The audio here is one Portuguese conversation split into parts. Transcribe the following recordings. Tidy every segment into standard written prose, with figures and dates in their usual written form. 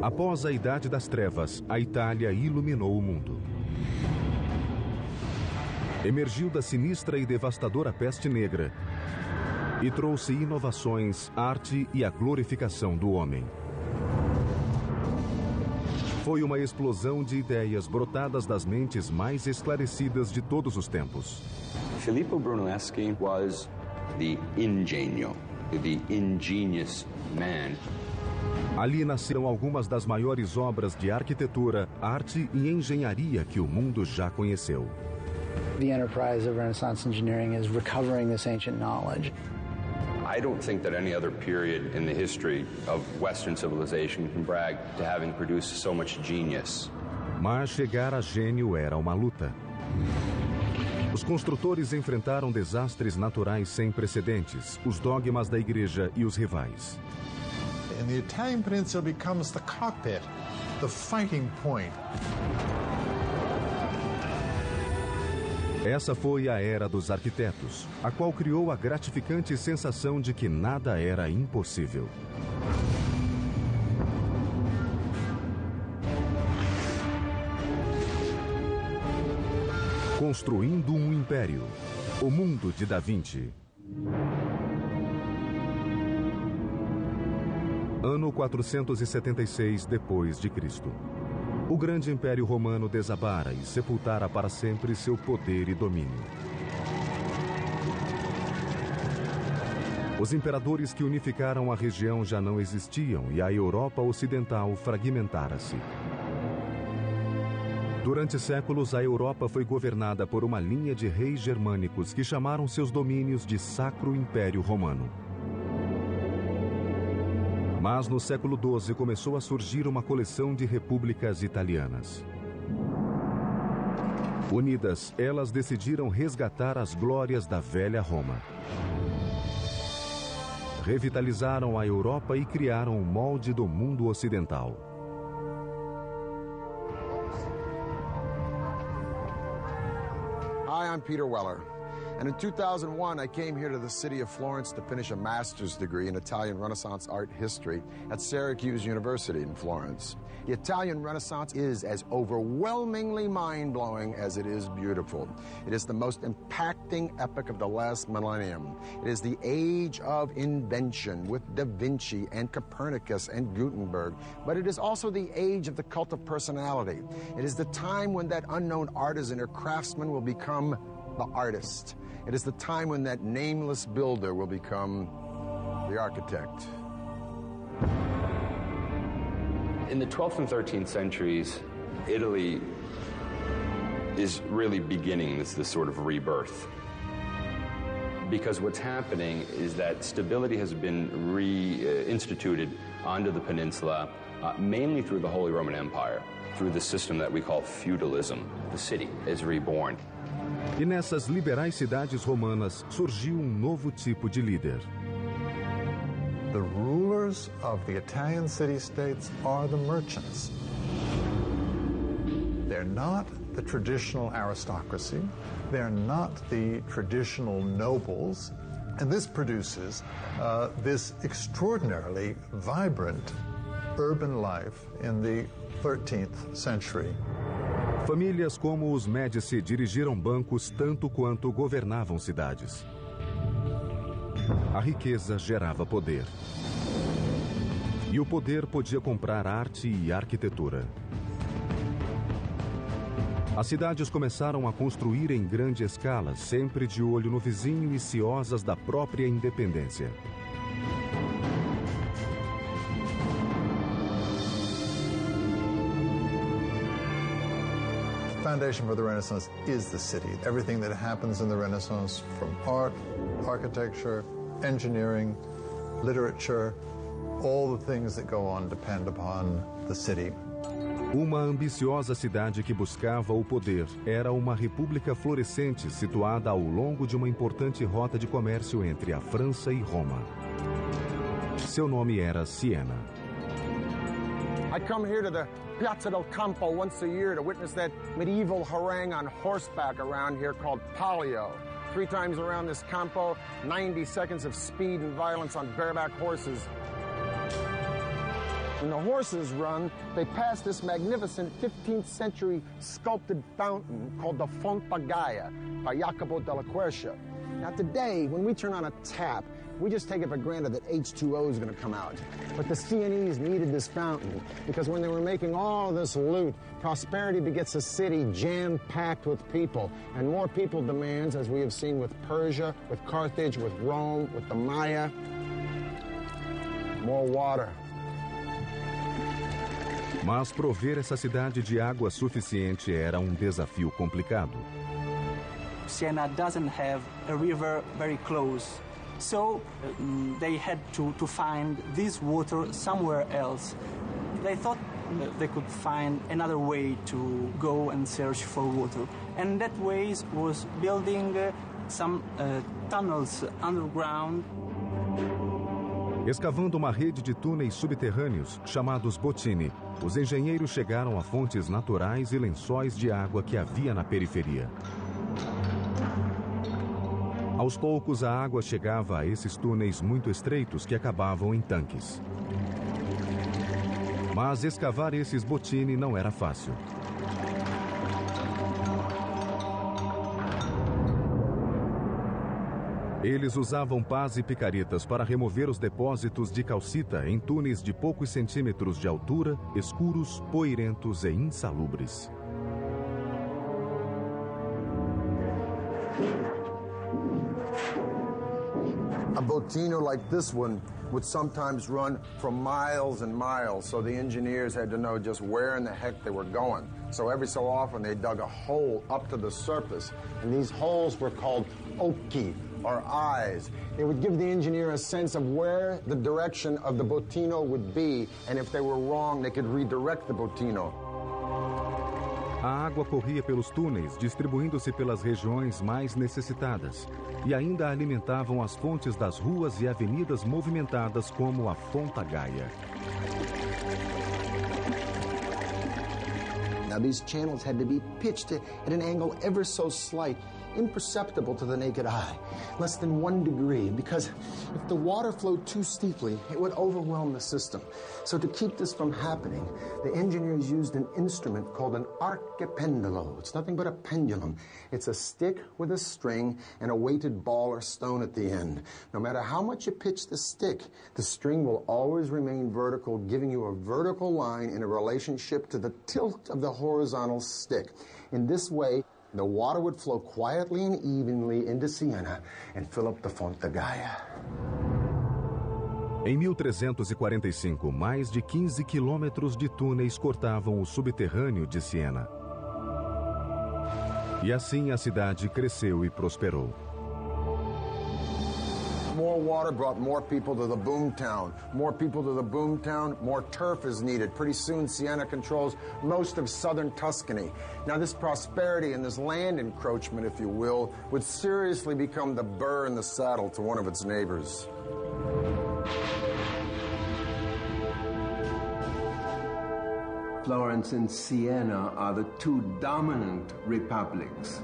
Após a Idade das Trevas, a Itália iluminou o mundo. Emergiu da sinistra e devastadora peste negra e trouxe inovações, arte e a glorificação do homem. Foi uma explosão de ideias brotadas das mentes mais esclarecidas de todos os tempos. Filippo Brunelleschi was the ingenio, the ingenious man. Ali nasceram algumas das maiores obras de arquitetura, arte e engenharia que o mundo já conheceu. The enterprise of Renaissance engineering is recovering this ancient knowledge. I don't think that any other period in the history of Western civilization can brag to having produced so much genius. Mas chegar a gênio era uma luta. Os construtores enfrentaram desastres naturais sem precedentes, os dogmas da igreja e os rivais. And the Italian peninsula becomes the cockpit, the fighting point. Essa foi a era dos arquitetos, a qual criou a gratificante sensação de que nada era impossível. Construindo um império. O mundo de Da Vinci. Ano 476 depois de Cristo. O grande Império Romano desabara e sepultara para sempre seu poder e domínio. Os imperadores que unificaram a região já não existiam e a Europa Ocidental fragmentara-se. Durante séculos, a Europa foi governada por uma linha de reis germânicos que chamaram seus domínios de Sacro Império Romano. Mas no século XII começou a surgir uma coleção de repúblicas italianas. Unidas, elas decidiram resgatar as glórias da velha Roma. Revitalizaram a Europa e criaram o molde do mundo ocidental. Hi, I'm Peter Weller. And in 2001, I came here to the city of Florence to finish a master's degree in Italian Renaissance art history at Syracuse University in Florence. The Italian Renaissance is as overwhelmingly mind-blowing as it is beautiful. It is the most impacting epoch of the last millennium. It is the age of invention with Da Vinci and Copernicus and Gutenberg. But it is also the age of the cult of personality. It is the time when that unknown artisan or craftsman will become the artist. It is the time when that nameless builder will become the architect. In the 12th and 13th centuries, Italy is really beginning this sort of rebirth. Because what's happening is that stability has been reinstituted onto the peninsula, mainly through the Holy Roman Empire, through the system that we call feudalism. The city is reborn. E nessas liberais cidades romanas surgiu novo tipo de líder. The rulers of the Italian city-states are the merchants. They're not the traditional aristocracy. They're not the traditional nobles. And this produces this extraordinarily vibrant urban life in the 13th century. Famílias como os Médici dirigiram bancos tanto quanto governavam cidades. A riqueza gerava poder. E o poder podia comprar arte e arquitetura. As cidades começaram a construir em grande escala, sempre de olho no vizinho e ciosas da própria independência. The foundation for the Renaissance is the city. Everything that happens in the Renaissance, from art, architecture, engineering, literature, all the things that go on depend upon the city. Uma ambiciosa cidade que buscava o poder era uma república florescente situada ao longo de uma importante rota de comércio entre a França e Roma. Seu nome era Siena. I come here to the Piazza del Campo once a year to witness that medieval harangue on horseback around here called Palio. 3 times around this Campo, 90 seconds of speed and violence on bareback horses. When the horses run, they pass this magnificent 15th century sculpted fountain called the Fonte Gaia by Jacopo della Quercia. Now today, when we turn on a tap, we just take it for granted that H2O is going to come out. But the Sienese needed this fountain because when they were making all this loot, prosperity begets a city jam-packed with people. And more people demands, as we have seen with Persia, with Carthage, with Rome, with the Maya, more water. Mas prover essa cidade de água suficiente era desafio complicado. Siena doesn't have a river very close. So they had to find this water somewhere else. They thought they could find another way to go and search for water. And that way was building some tunnels underground. Escavando uma rede de túneis subterrâneos, chamados Bottini, os engenheiros chegaram a fontes naturais e lençóis de água que havia na periferia. Aos poucos, a água chegava a esses túneis muito estreitos que acabavam em tanques. Mas escavar esses Bottini não era fácil. Eles usavam pás e picaretas para remover os depósitos de calcita em túneis de poucos centímetros de altura, escuros, poeirentos e insalubres. A bottino like this one would sometimes run for miles and miles, so the engineers had to know just where in the heck they were going. So every so often they dug a hole up to the surface, and these holes were called occhi, or eyes. It would give the engineer a sense of where the direction of the bottino would be, and if they were wrong, they could redirect the bottino. A água corria pelos túneis, distribuindo-se pelas regiões mais necessitadas, e ainda alimentavam as fontes das ruas e avenidas movimentadas como a Fonte Gaia. Now these channels had to be pitched at an angle ever so slight, imperceptible to the naked eye, less than 1 degree, because if the water flowed too steeply, it would overwhelm the system. So to keep this from happening, the engineers used an instrument called an archipendolo. It's nothing but a pendulum. It's a stick with a string and a weighted ball or stone at the end. No matter how much you pitch the stick, the string will always remain vertical, giving you a vertical line in a relationship to the tilt of the horizontal stick. In this way, the water would flow quietly and evenly into Siena and fill up the Fonte Gaia. Em 1345, mais de 15 quilômetros de túneis cortavam o subterrâneo de Siena. E assim a cidade cresceu e prosperou. More water brought more people to the boomtown. More people to the boomtown, more turf is needed. Pretty soon, Siena controls most of southern Tuscany. Now, this prosperity and this land encroachment, if you will, would seriously become the burr in the saddle to one of its neighbors. Florence and Siena are the two dominant republics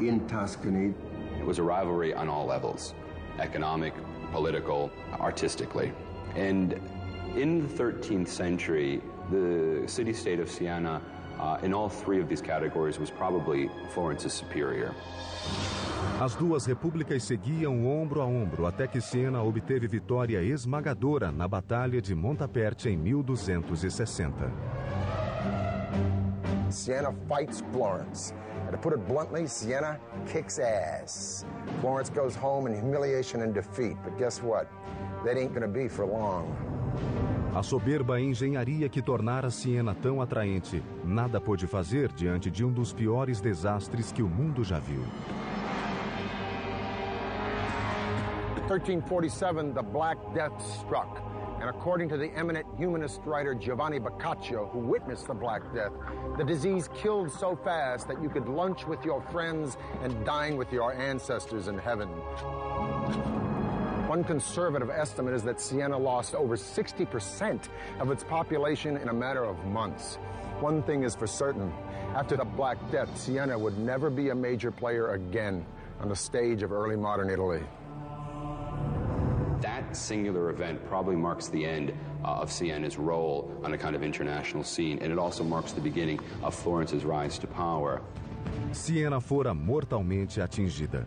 in Tuscany. It was a rivalry on all levels. Economic, political, artistically. And in the 13th century, the city-state of Siena, in all three of these categories, was probably Florence's superior. As duas repúblicas seguiam ombro a ombro até que Siena obteve vitória esmagadora na Batalha de Montaperti em 1260. Siena fights Florence. And to put it bluntly, Siena kicks ass. Florence goes home in humiliation and defeat. But guess what? That ain't gonna be for long. A soberba engenharia que tornara Siena tão atraente, nada pôde fazer diante de dos piores desastres que o mundo já viu. In 1347, the Black Death struck. And according to the eminent humanist writer Giovanni Boccaccio, who witnessed the Black Death, the disease killed so fast that you could lunch with your friends and dine with your ancestors in heaven. One conservative estimate is that Siena lost over 60% of its population in a matter of months. One thing is for certain, after the Black Death, Siena would never be a major player again on the stage of early modern Italy. That singular event probably marks the end of Siena's role on a kind of international scene, and it also marks the beginning of Florence's rise to power. Siena fora mortalmente atingida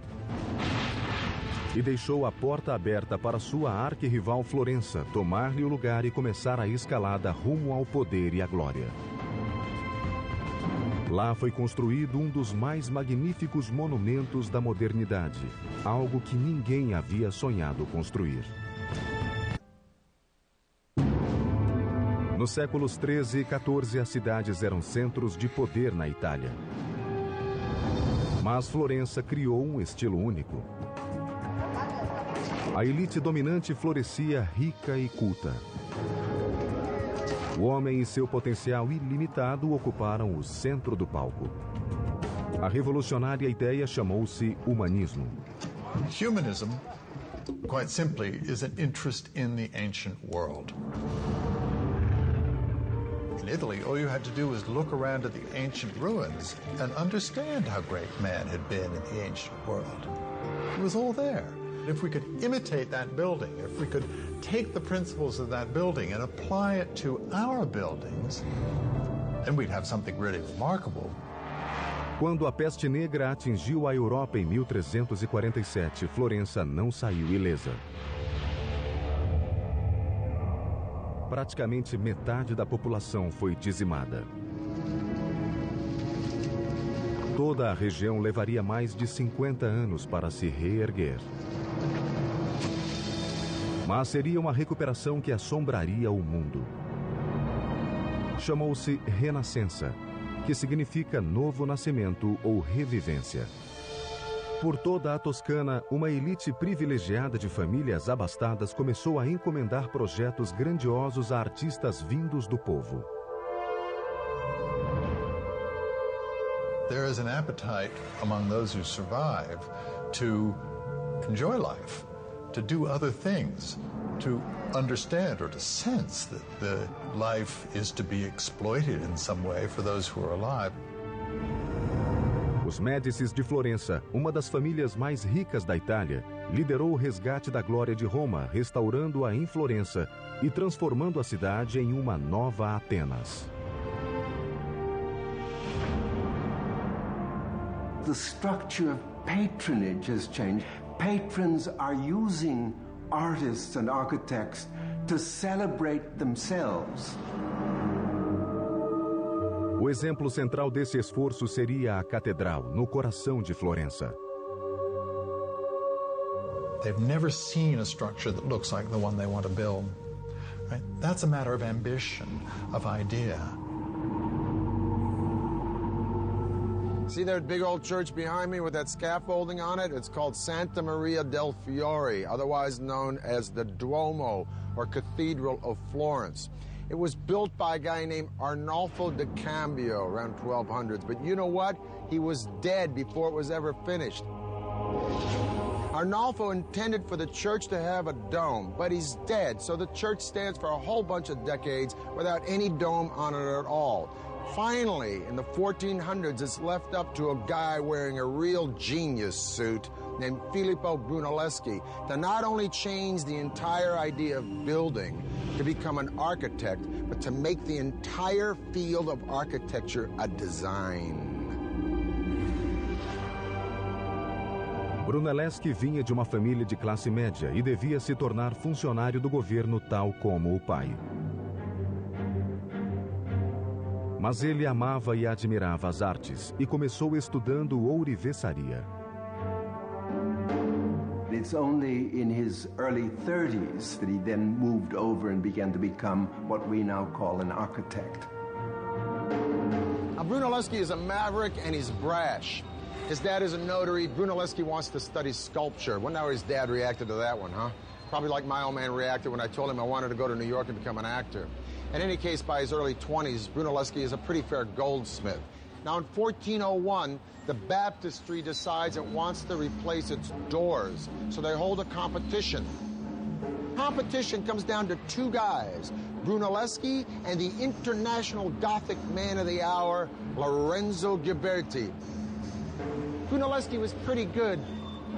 e deixou a porta aberta para sua arquirrival Florença tomar-lhe o lugar e começar a escalada rumo ao poder e à glória. Lá foi construído um dos mais magníficos monumentos da modernidade, algo que ninguém havia sonhado construir. Nos séculos 13 e 14, as cidades eram centros de poder na Itália. Mas Florença criou um estilo único. A elite dominante florescia rica e culta. O homem e seu potencial ilimitado ocuparam o centro do palco. A revolucionária ideia chamou-se humanismo. Humanism, quite simply, is an interest in the ancient world. In Italy, all you had to do was look around at the ancient ruins and understand how great man had been in the ancient world. It was all there. If we could imitate that building, if we could take the principles of that building and apply it to our buildings, then we'd have something really remarkable. Quando a peste negra atingiu a Europa em 1347, Florença não saiu ilesa. Praticamente metade da população foi dizimada. Toda a região levaria mais de 50 anos para se reerguer. Mas seria uma recuperação que assombraria o mundo. Chamou-se Renascença, que significa novo nascimento ou revivência. Por toda a Toscana, uma elite privilegiada de famílias abastadas começou a encomendar projetos grandiosos a artistas vindos do povo. There is an appetite among those who survive to enjoy life, to do other things, to understand or to sense that the life is to be exploited in some way for those who are alive. Os Médicis de Florença, uma das famílias mais ricas da Itália, liderou o resgate da glória de Roma, restaurando-a em Florença e transformando a cidade em uma nova Atenas. The structure of patronage has changed. Patrons are using artists and architects to celebrate themselves. O exemplo central desse esforço seria a catedral, no coração de Florença. They've never seen a structure that looks like the one they want to build. Right? That's a matter of ambition, of idea. See that big old church behind me with that scaffolding on it? It's called Santa Maria del Fiore, otherwise known as the Duomo, or Cathedral of Florence. It was built by a guy named Arnolfo da Cambio around 1200s, but you know what? He was dead before it was ever finished. Arnolfo intended for the church to have a dome, but he's dead, so the church stands for a whole bunch of decades without any dome on it at all. Finally, in the 1400s, it's left up to a guy wearing a real genius suit named Filippo Brunelleschi to not only change the entire idea of building, to become an architect, but to make the entire field of architecture a design. Brunelleschi vinha de uma família de classe média e devia se tornar funcionário do governo tal como o pai. Mas ele amava e admirava as artes e começou estudando ourivesaria. It's only in his early 30s that he then moved over and began to become what we now call an architect. Now, Brunelleschi is a maverick and he's brash. His dad is a notary. Brunelleschi wants to study sculpture. Wonder how his dad reacted to that one, huh? Probably like my old man reacted when I told him I wanted to go to New York and become an actor. In any case, by his early 20s, Brunelleschi is a pretty fair goldsmith. Now, in 1401, the baptistry decides it wants to replace its doors, so they hold a competition. Competition comes down to two guys, Brunelleschi and the international Gothic man of the hour, Lorenzo Ghiberti. Brunelleschi was pretty good,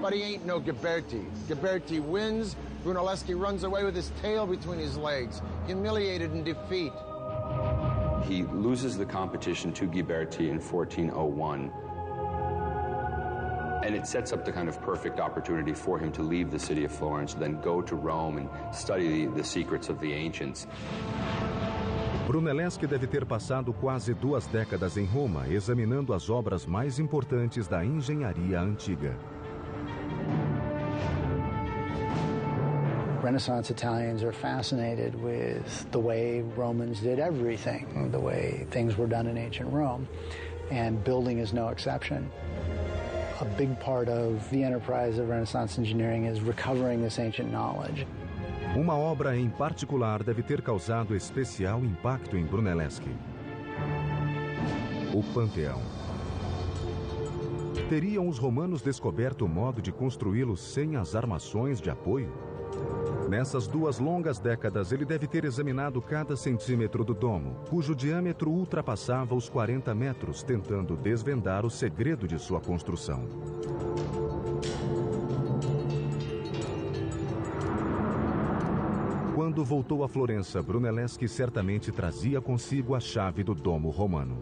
but he ain't no Ghiberti. Ghiberti wins. Brunelleschi runs away with his tail between his legs. humiliated in defeat. He loses the competition to Ghiberti in 1401. And it sets up the kind of perfect opportunity for him to leave the city of Florence, then go to Rome and study the secrets of the ancients. Brunelleschi deve ter passado quase 2 décadas em Roma, examinando as obras mais importantes da engenharia antiga. Renaissance Italians are fascinated with the way Romans did everything, the way things were done in ancient Rome, and building is no exception. A big part of the enterprise of Renaissance engineering is recovering this ancient knowledge. Uma obra em particular deve ter causado especial impacto em Brunelleschi: o Panteão. Teriam os romanos descoberto o modo de construí-lo sem as armações de apoio? Nessas 2 longas décadas, ele deve ter examinado cada centímetro do domo, cujo diâmetro ultrapassava os 40 metros, tentando desvendar o segredo de sua construção. Quando voltou a Florença, Brunelleschi certamente trazia consigo a chave do domo romano.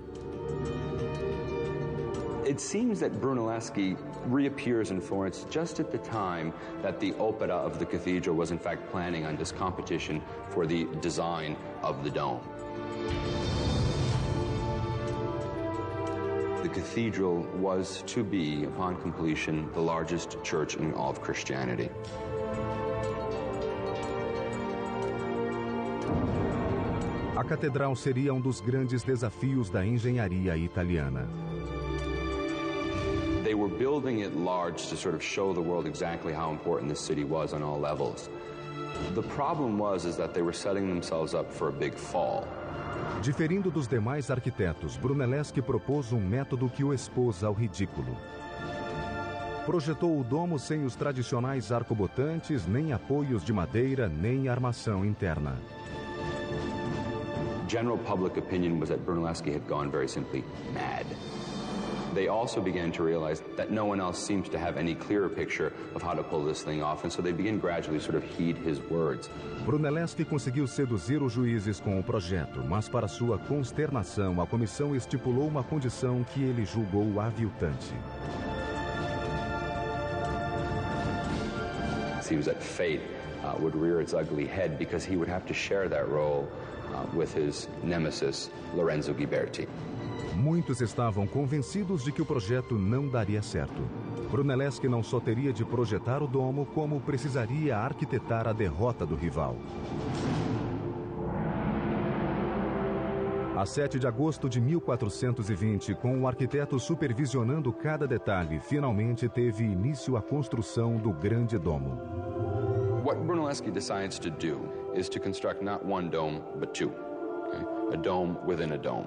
It seems that Brunelleschi reappears in Florence just at the time that the Opera of the cathedral was in fact planning on this competition for the design of the dome. The cathedral was to be, upon completion, the largest church in all of Christianity. A catedral seria um dos grandes desafios da engenharia italiana. They were building it large to sort of show the world exactly how important this city was on all levels. The problem was that they were setting themselves up for a big fall. Diferindo dos demais arquitetos, Brunelleschi propôs um método que o expôs ao ridículo. Projetou o domo sem os tradicionais arcobotantes, nem apoios de madeira, nem armação interna. General public opinion was that Brunelleschi had gone very simply mad. They also began to realize that no one else seems to have any clearer picture of how to pull this thing off, and so they begin gradually sort of heed his words. Brunelleschi conseguiu seduzir os juízes com o projeto, mas para sua consternação, a comissão estipulou uma condição que ele julgou aviltante. It seems that fate would rear its ugly head because he would have to share that role with his nemesis, Lorenzo Ghiberti. Muitos estavam convencidos de que o projeto não daria certo. Brunelleschi não só teria de projetar o domo, como precisaria arquitetar a derrota do rival. A 7 de agosto de 1420, com o arquiteto supervisionando cada detalhe, finalmente teve início a construção do grande domo. What Brunelleschi decides to do is to construct not one dome, but 2. Okay? A dome within a dome.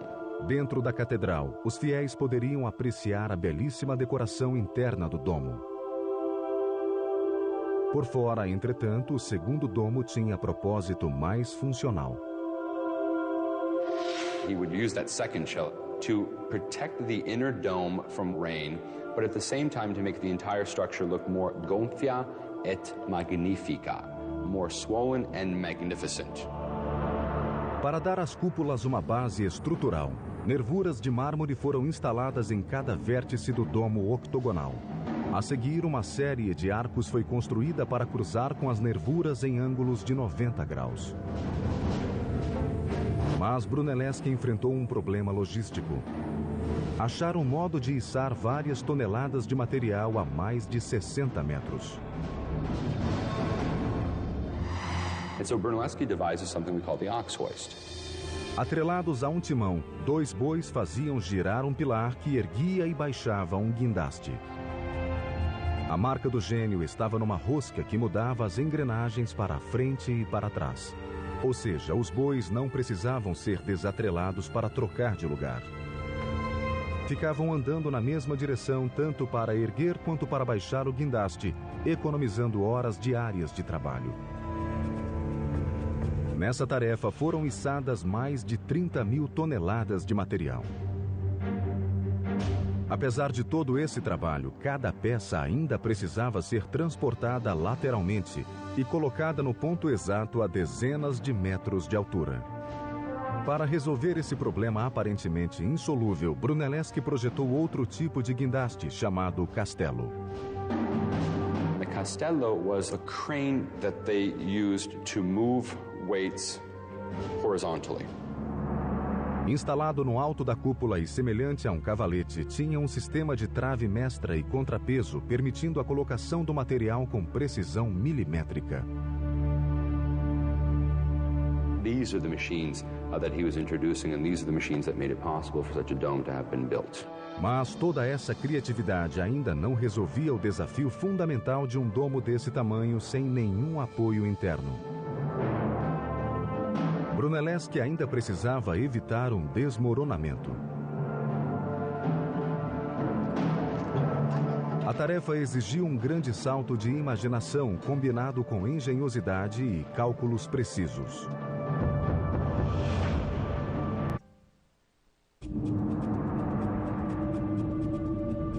Dentro da catedral, os fiéis poderiam apreciar a belíssima decoração interna do domo. Por fora, entretanto, o segundo domo tinha propósito mais funcional. He would use that second shell to protect the inner dome from rain, but at the same time to make the entire structure look more gonfia et magnifica, more swollen and magnificent. Para dar às cúpulas uma base estrutural, nervuras de mármore foram instaladas em cada vértice do domo octogonal. A seguir, uma série de arcos foi construída para cruzar com as nervuras em ângulos de 90 graus. Mas Brunelleschi enfrentou um problema logístico. Achar um modo de içar várias toneladas de material a mais de 60 metros. And so Brunelleschi devises something we call the ox hoist. Atrelados a um timão, 2 bois faziam girar um pilar que erguia e baixava um guindaste. A marca do gênio estava numa rosca que mudava as engrenagens para a frente e para trás. Ou seja, os bois não precisavam ser desatrelados para trocar de lugar. Ficavam andando na mesma direção tanto para erguer quanto para baixar o guindaste, economizando horas diárias de trabalho. Nessa tarefa foram içadas mais de 30.000 toneladas de material. Apesar de todo esse trabalho, cada peça ainda precisava ser transportada lateralmente e colocada no ponto exato a dezenas de metros de altura. Para resolver esse problema aparentemente insolúvel, Brunelleschi projetou outro tipo de guindaste, chamado castello. The castello was a crane that they used to move weights horizontally. Instalado no alto da cúpula e semelhante a um cavalete, tinha um sistema de trave mestra e contrapeso, permitindo a colocação do material com precisão milimétrica. These are the machines that he was introducing, and these are the machines that made it possible for such a dome to have been built. Mas toda essa criatividade ainda não resolvia o desafio fundamental de um domo desse tamanho sem nenhum apoio interno. Brunelleschi ainda precisava evitar um desmoronamento. A tarefa exigiu um grande salto de imaginação combinado com engenhosidade e cálculos precisos.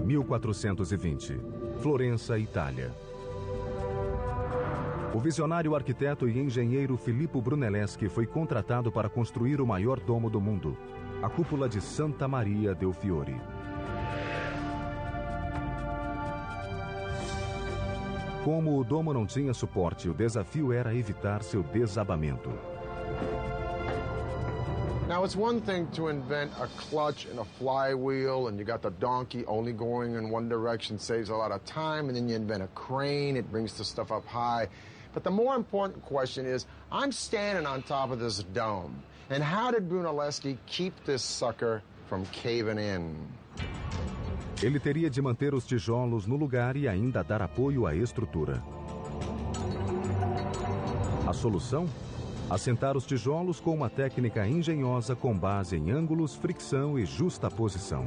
Em 1420, Florença, Itália. O visionário arquiteto e engenheiro Filippo Brunelleschi foi contratado para construir o maior domo do mundo, a cúpula de Santa Maria del Fiore. Como o domo não tinha suporte, o desafio era evitar seu desabamento. Now, it's one thing to invent a clutch and a flywheel, and you got the donkey only going in one direction, saves a lot of time, and then you invent a crane, it brings the stuff up high. But the more important question is, I'm standing on top of this dome, and how did Brunelleschi keep this sucker from caving in? Ele teria de manter os tijolos no lugar e ainda dar apoio à estrutura. A solução? Assentar os tijolos com uma técnica engenhosa com base em ângulos, fricção e justaposição.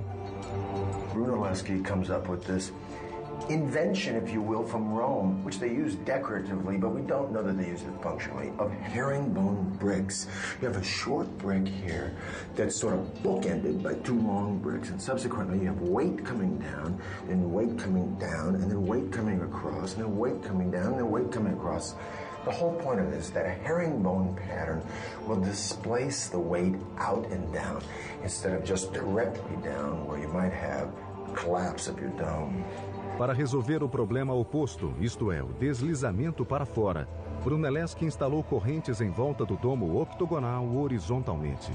Brunelleschi comes up with this invention, if you will, from Rome, which they use decoratively, but we don't know that they use it functionally, of herringbone bricks. You have a short brick here that's sort of bookended by two long bricks, and subsequently you have weight coming down, and weight coming down, and then weight coming across, and then weight coming down, and then weight coming across. The whole point of this is that a herringbone pattern will displace the weight out and down instead of just directly down where you might have collapse of your dome. Para resolver o problema oposto, isto é, o deslizamento para fora, Brunelleschi instalou correntes em volta do domo octogonal horizontalmente.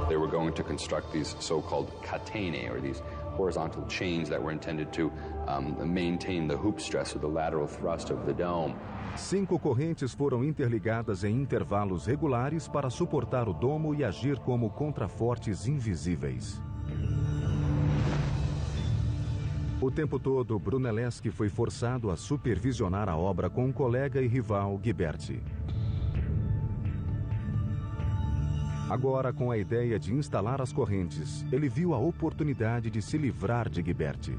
They were going to construct these so-called catenae, or these horizontal chains that were intended to maintain the hoop stress or the lateral thrust of the dome. 5 correntes foram interligadas em intervalos regulares para suportar o domo e agir como contrafortes invisíveis. O tempo todo, Brunelleschi foi forçado a supervisionar a obra com um colega e rival, Ghiberti. Agora, com a ideia de instalar as correntes, ele viu a oportunidade de se livrar de Ghiberti.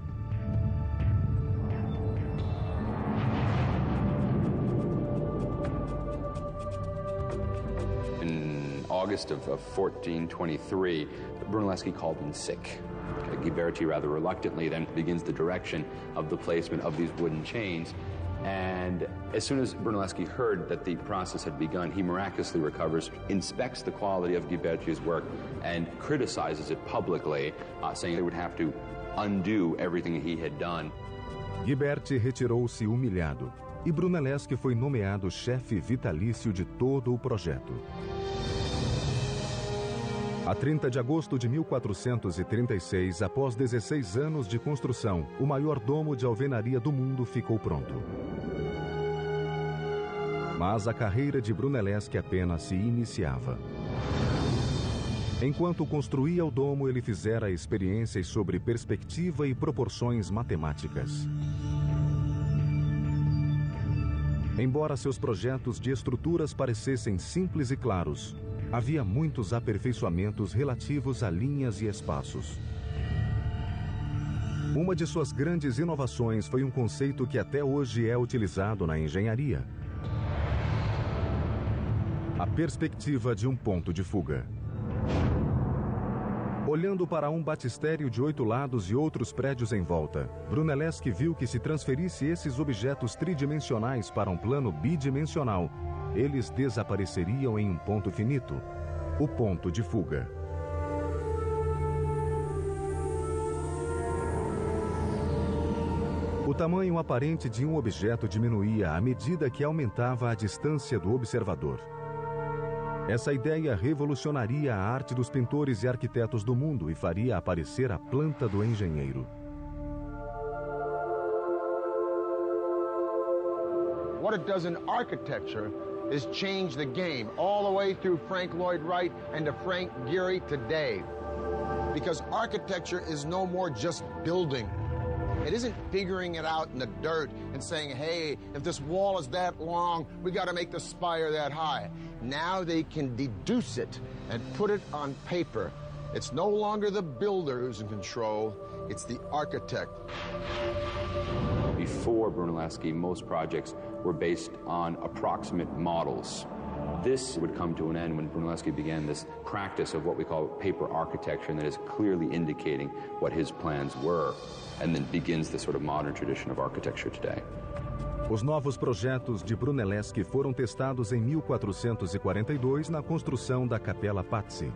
In August of 1423, Brunelleschi called in sick. Ghiberti rather reluctantly then begins the direction of the placement of these wooden chains. And as soon as Brunelleschi heard that the process had begun, he miraculously recovers, inspects the quality of Ghiberti's work, and criticizes it publicly, saying they would have to undo everything he had done. Ghiberti retirou-se humilhado, e Brunelleschi foi nomeado chefe vitalício de todo o projeto. A 30 de agosto de 1436, após 16 anos de construção, o maior domo de alvenaria do mundo ficou pronto. Mas a carreira de Brunelleschi apenas se iniciava. Enquanto construía o domo, ele fizera experiências sobre perspectiva e proporções matemáticas. Embora seus projetos de estruturas parecessem simples e claros, havia muitos aperfeiçoamentos relativos a linhas e espaços. Uma de suas grandes inovações foi um conceito que até hoje é utilizado na engenharia: a perspectiva de um ponto de fuga. Olhando para um batistério de 8 lados e outros prédios em volta, Brunelleschi viu que se transferisse esses objetos tridimensionais para um plano bidimensional, eles desapareceriam em um ponto finito, o ponto de fuga. O tamanho aparente de um objeto diminuía à medida que aumentava a distância do observador. Essa ideia revolucionaria a arte dos pintores e arquitetos do mundo e faria aparecer a planta do engenheiro. What it does in architecture is change the game all the way through Frank Lloyd Wright and to Frank Gehry today. Because architecture is no more just building. It isn't figuring it out in the dirt and saying, hey, if this wall is that long, we got to make the spire that high. Now they can deduce it and put it on paper. It's no longer the builder who's in control, it's the architect. Before Brunelleschi, most projects were based on approximate models. This would come to an end when Brunelleschi began this practice of what we call paper architecture, and that is clearly indicating what his plans were, and then begins the sort of modern tradition of architecture today. Os novos projetos de Brunelleschi foram testados em 1442 na construção da Capella Pazzi.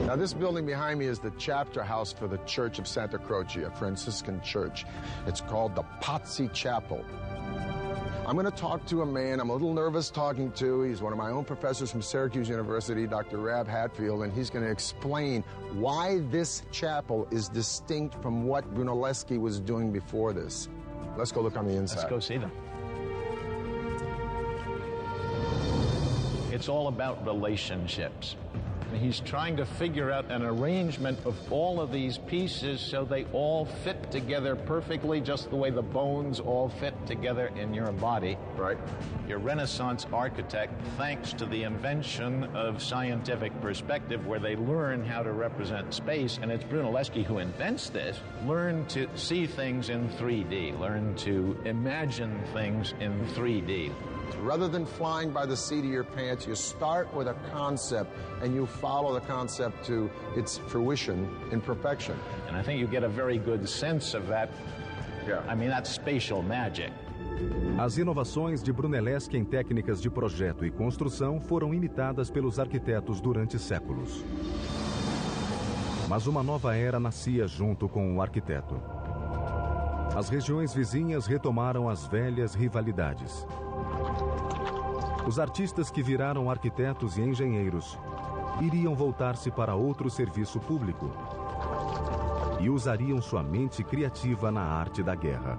Now, this building behind me is the chapter house for the Church of Santa Croce, a Franciscan church. It's called the Pazzi Chapel. I'm going to talk to a man I'm a little nervous talking to. He's one of my own professors from Syracuse University, Dr. Rab Hatfield, and he's going to explain why this chapel is distinct from what Brunelleschi was doing before this. Let's go look on the inside. Let's go see them. It's all about relationships. He's trying to figure out an arrangement of all of these pieces so they all fit together perfectly, just the way the bones all fit together in your body. Right. Your Renaissance architect, thanks to the invention of scientific perspective, where they learn how to represent space, and it's Brunelleschi who invents this, learn to see things in 3D, learn to imagine things in 3D. Rather than flying by the seat of your pants, you start with a concept and you follow the concept to its fruition in perfection. And I think you get a very good sense of that. Yeah. I mean, that's spatial magic. As inovações de Brunelleschi em técnicas de projeto e construção foram imitadas pelos arquitetos durante séculos. Mas uma nova era nascia junto com o arquiteto. As regiões vizinhas retomaram as velhas rivalidades. Os artistas que viraram arquitetos e engenheiros iriam voltar-se para outro serviço público e usariam sua mente criativa na arte da guerra.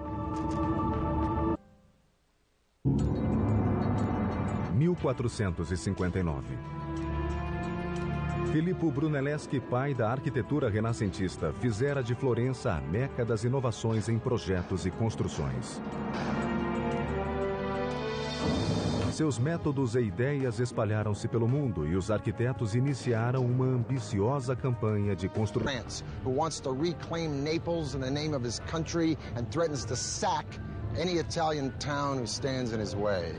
1459. Filippo Brunelleschi, pai da arquitetura renascentista, fizera de Florença a meca das inovações em projetos e construções. Seus métodos e ideias espalharam-se pelo mundo e os arquitetos iniciaram uma ambiciosa campanha de construção. France, who wants to reclaim Naples in the name of his country and threatens to sack any Italian town who stands in his way.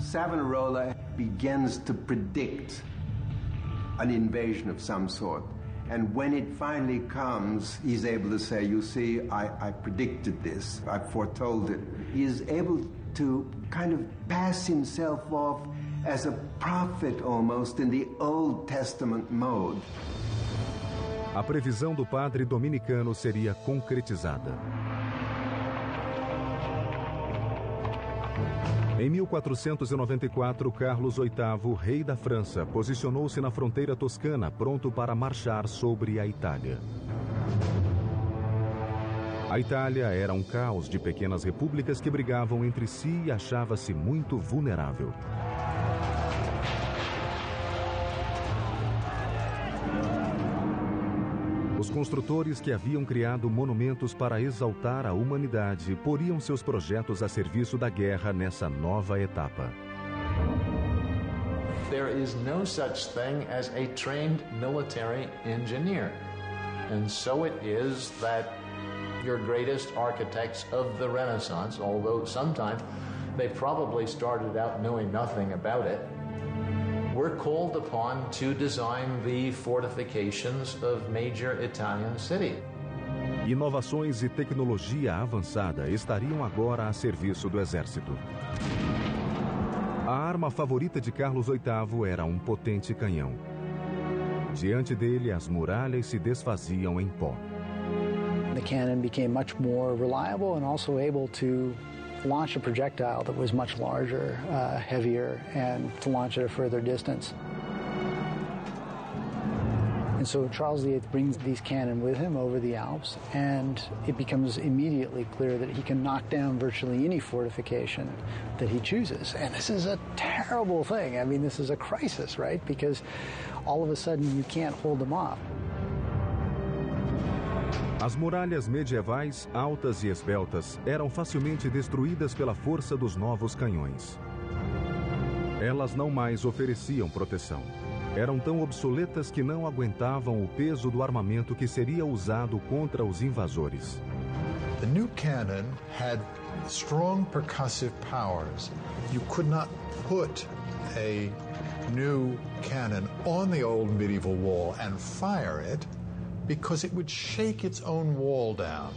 Savonarola begins to predict an invasion of some sort. And when it finally comes, he's able to say, you see, I predicted this, I foretold it. He is able to kind of pass himself off as a prophet almost in the Old Testament mode. A previsão do padre dominicano seria concretizada. Em 1494, Carlos VIII, rei da França, posicionou-se na fronteira toscana, pronto para marchar sobre a Itália. A Itália era um caos de pequenas repúblicas que brigavam entre si e achava-se muito vulnerável. Os construtores que haviam criado monumentos para exaltar a humanidade poriam seus projetos a serviço da guerra nessa nova etapa. There is no such thing as a trained military engineer. And so it is that your greatest architects of the Renaissance, although sometimes they probably started out knowing nothing about it, we're called upon to design the fortifications of major Italian cities. Inovações e tecnologia avançada estariam agora a serviço do exército. A arma favorita de Carlos VIII era um potente canhão. Diante dele, as muralhas se desfaziam em pó. The cannon became much more reliable and also able to launch a projectile that was much larger, heavier, and to launch at a further distance. And so Charles VIII brings these cannon with him over the Alps, and it becomes immediately clear that he can knock down virtually any fortification that he chooses. And this is a terrible thing. I mean, this is a crisis, right? Because all of a sudden you can't hold them off. As muralhas medievais, altas e esbeltas, eram facilmente destruídas pela força dos novos canhões. Elas não mais ofereciam proteção. Eram tão obsoletas que não aguentavam o peso do armamento que seria usado contra os invasores. The new cannon had strong percussive powers. You could not put a new cannon on the old medieval wall and fire it, because it would shake its own wall down.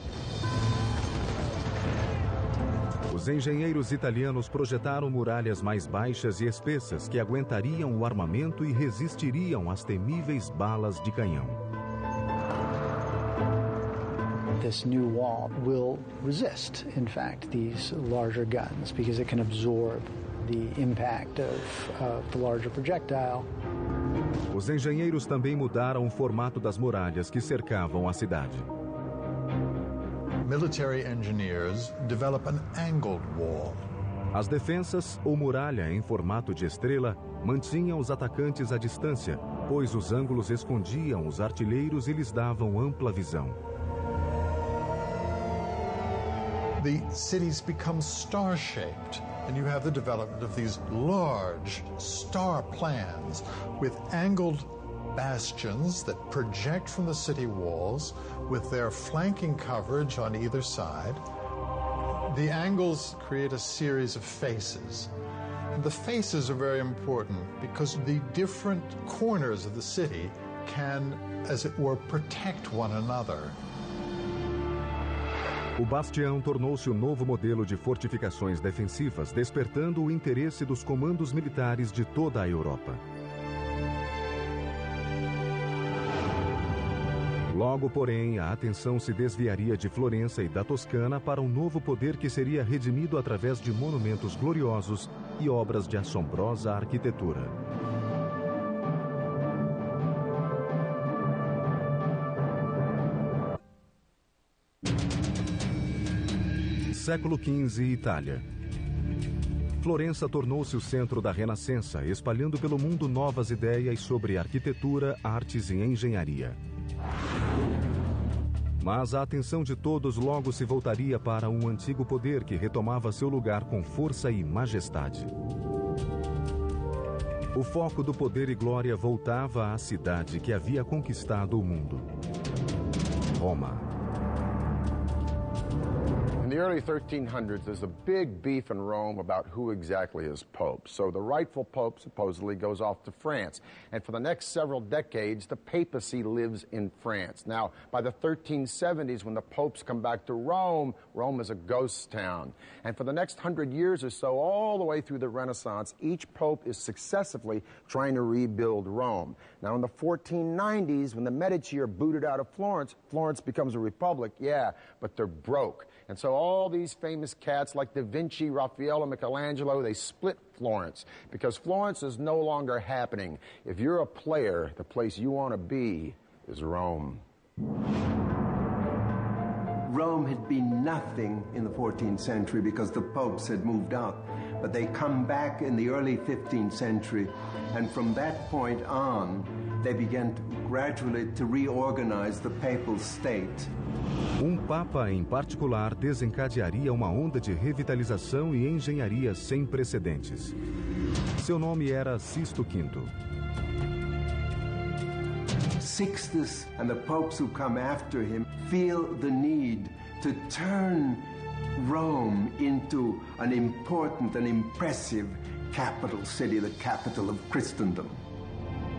Os engenheiros italianos projetaram muralhas mais baixas e espessas que aguentariam o armamento e resistiriam às temíveis balas de canhão. This new wall will resist, in fact, these larger guns because it can absorb the impact of the larger projectile. Os engenheiros também mudaram o formato das muralhas que cercavam a cidade. Military engineers develop an angled wall. As defensas, ou muralha em formato de estrela, mantinham os atacantes à distância, pois os ângulos escondiam os artilheiros e lhes davam ampla visão. The cities become star-shaped, and you have the development of these large star plans with angled bastions that project from the city walls with their flanking coverage on either side. The angles create a series of faces. The faces are very important because the different corners of the city can, as it were, protect one another. O bastião tornou-se o novo modelo de fortificações defensivas, despertando o interesse dos comandos militares de toda a Europa. Logo, porém, a atenção se desviaria de Florença e da Toscana para um novo poder que seria redimido através de monumentos gloriosos e obras de assombrosa arquitetura. Século XV, Itália. Florença tornou-se o centro da Renascença, espalhando pelo mundo novas ideias sobre arquitetura, artes e engenharia. Mas a atenção de todos logo se voltaria para um antigo poder que retomava seu lugar com força e majestade. O foco do poder e glória voltava à cidade que havia conquistado o mundo: Roma. In the early 1300s, there's a big beef in Rome about who exactly is Pope. So the rightful Pope supposedly goes off to France. And for the next several decades, the papacy lives in France. Now, by the 1370s, when the popes come back to Rome, Rome is a ghost town. And for the next 100 years or so, all the way through the Renaissance, each pope is successively trying to rebuild Rome. Now, in the 1490s, when the Medici are booted out of Florence, Florence becomes a republic, yeah, but they're broke. And so all these famous cats like Da Vinci, Raphael, and Michelangelo, they split Florence because Florence is no longer happening. If you're a player, the place you want to be is Rome. Rome had been nothing in the 14th century because the popes had moved out. But they come back in the early 15th century, and from that point on, they began gradually to reorganize the papal state. Papa em particular desencadearia uma onda de revitalização e engenharia sem precedentes. Seu nome era Sisto V. Sixtus and the popes who come after him feel the need to turn Rome into an important and impressive capital city, the capital of Christendom.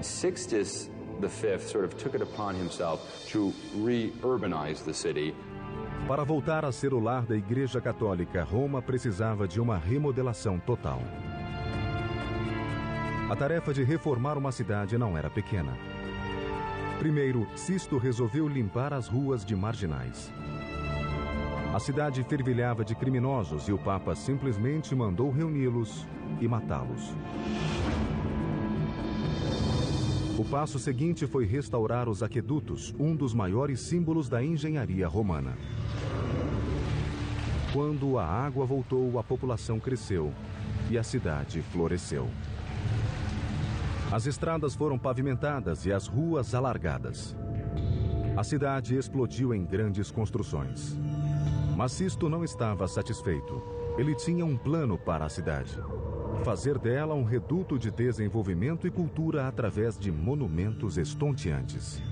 Sixtus V sort of took it upon himself to re-urbanize the city. Para voltar a ser o lar da Igreja Católica, Roma precisava de uma remodelação total. A tarefa de reformar uma cidade não era pequena. Primeiro, Sisto resolveu limpar as ruas de marginais. A cidade fervilhava de criminosos e o Papa simplesmente mandou reuni-los e matá-los. O passo seguinte foi restaurar os aquedutos, um dos maiores símbolos da engenharia romana. Quando a água voltou, a população cresceu e a cidade floresceu. As estradas foram pavimentadas e as ruas alargadas. A cidade explodiu em grandes construções. Mas Sisto não estava satisfeito. Ele tinha um plano para a cidade. Fazer dela um reduto de desenvolvimento e cultura através de monumentos estonteantes.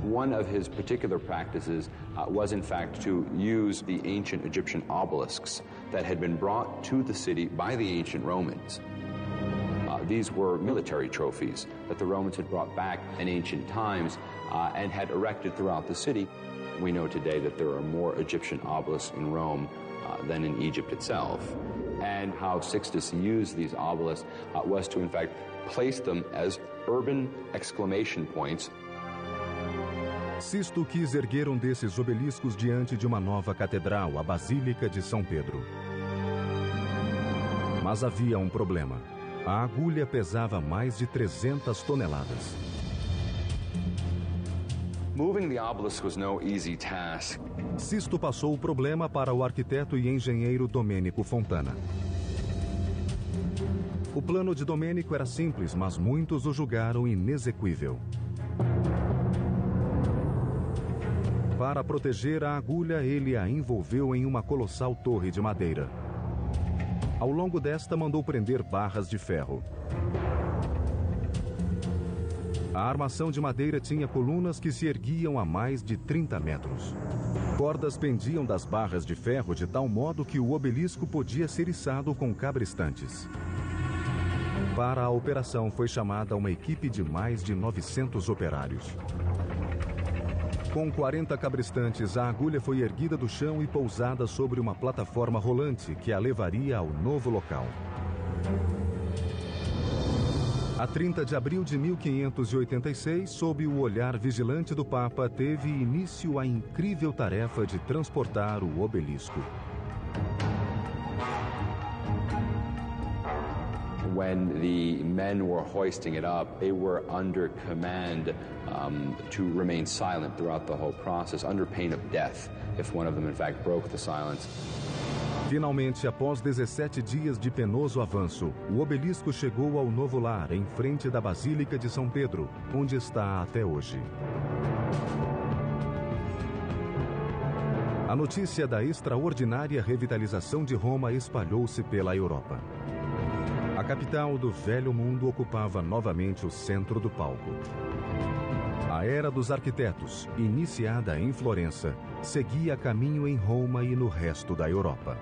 One of his particular practices was, in fact, to use the ancient Egyptian obelisks that had been brought to the city by the ancient Romans. These were military trophies that the Romans had brought back in ancient times and had erected throughout the city. We know today that there are more Egyptian obelisks in Rome than in Egypt itself. And how Sixtus used these obelisks was to, in fact, place them as urban exclamation points. Sisto quis erguer um desses obeliscos diante de uma nova catedral, a Basílica de São Pedro. Mas havia um problema. A agulha pesava mais de 300 toneladas. Moving the obelisk was no easy task. Sisto passou o problema para o arquiteto e engenheiro Domênico Fontana. O plano de Domênico era simples, mas muitos o julgaram inexequível. Para proteger a agulha, ele a envolveu em uma colossal torre de madeira. Ao longo desta, mandou prender barras de ferro. A armação de madeira tinha colunas que se erguiam a mais de 30 metros. Cordas pendiam das barras de ferro de tal modo que o obelisco podia ser içado com cabrestantes. Para a operação foi chamada uma equipe de mais de 900 operários. Com 40 cabrestantes, a agulha foi erguida do chão e pousada sobre uma plataforma rolante que a levaria ao novo local. A 30 de abril de 1586, sob o olhar vigilante do Papa, teve início a incrível tarefa de transportar o obelisco. When the men were hoisting it up, they were under command to remain silent throughout the whole process, under pain of death, if one of them, in fact, broke the silence. Finalmente, após 17 dias de penoso avanço, o obelisco chegou ao novo lar, em frente da Basílica de São Pedro, onde está até hoje. A notícia da extraordinária revitalização de Roma espalhou-se pela Europa. A capital do Velho Mundo ocupava novamente o centro do palco. A era dos arquitetos, iniciada em Florença, seguia caminho em Roma e no resto da Europa.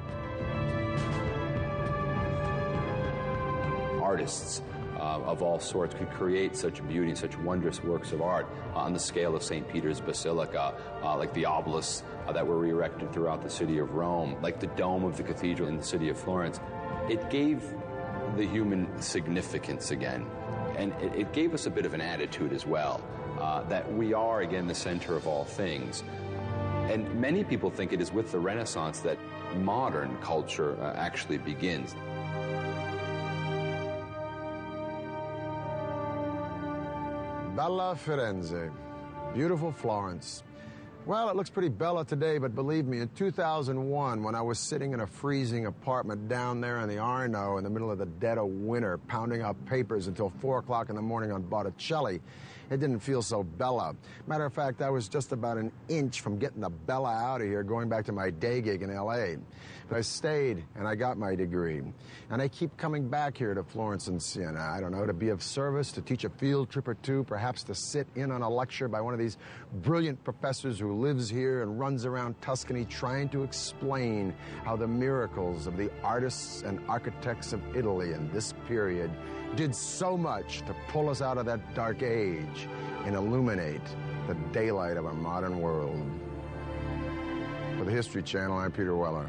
Artists of all sorts could create such beauty, such wondrous works of art on the scale of St. Peter's Basilica, like the obelisks that were re-erected throughout the city of Rome, like the dome of the cathedral in the city of Florence. It gave the human significance again, and it gave us a bit of an attitude as well, that we are again the center of all things. And many people think it is with the Renaissance that modern culture actually begins. Bella Firenze, beautiful Florence. Well, it looks pretty bella today, but believe me, in 2001, when I was sitting in a freezing apartment down there in the Arno in the middle of the dead of winter, pounding out papers until 4 o'clock in the morning on Botticelli, it didn't feel so bella. Matter of fact, I was just about an inch from getting the bella out of here, going back to my day gig in L.A. But I stayed, and I got my degree. And I keep coming back here to Florence and Siena, I don't know, to be of service, to teach a field trip or two, perhaps to sit in on a lecture by one of these brilliant professors who lives here and runs around Tuscany trying to explain how the miracles of the artists and architects of Italy in this period did so much to pull us out of that dark age and illuminate the daylight of our modern world. For the History Channel, I'm Peter Weller.